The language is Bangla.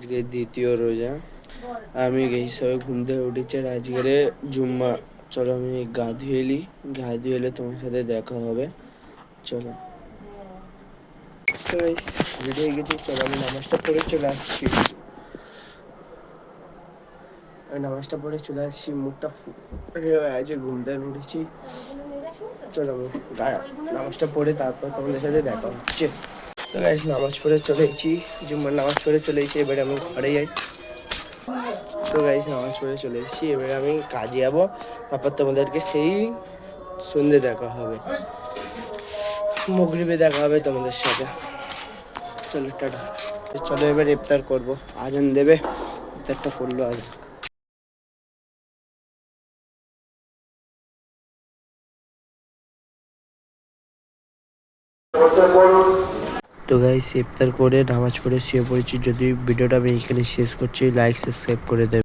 আজকে দ্বিতীয় রোজা। আমি এই সবে ঘুম থেকে উঠেছি আর আজকের জুম্মা। চলো আমি গা ধুয়ে এলি, গা ধুয়ে এলে তোমার সাথে দেখা হবে। চলো রেডি হয়ে গেছি, চলো আমি নামাজটা পড়ে চলে আসছি। নামাজটা পড়ে চলে আসছি, মুখটা আছে, ঘুম থেকে উঠেছি। চলো আমি নামাজটা পড়ে তারপর তোমাদের সাথে দেখা হচ্ছে। তো গাইস নামাজ পড়ে চলে এসেছি, জুম্মার নামাজ পড়ে চলে এসেছি। এবারে আমি ঘরে যাই। তো গাইস নামাজ পড়ে চলে এসেছি, এবারে আমি কাজে যাবো। তারপর তোমাদেরকে সেই সন্ধ্যে দেখা হবে, মাগরিবে দেখা হবে তোমাদের সাথে। চলো টাটা। চলো এবার ইফতার করবো, আজান দেবে, ইফতারটা করলো আজ। তো গাইস ইফতার করে নামাজ পড়ে শুয়ে পড়েছি। যদি ভিডিওটা আমি এখানে শেষ করছি, লাইক সাবস্ক্রাইব করে দেবে।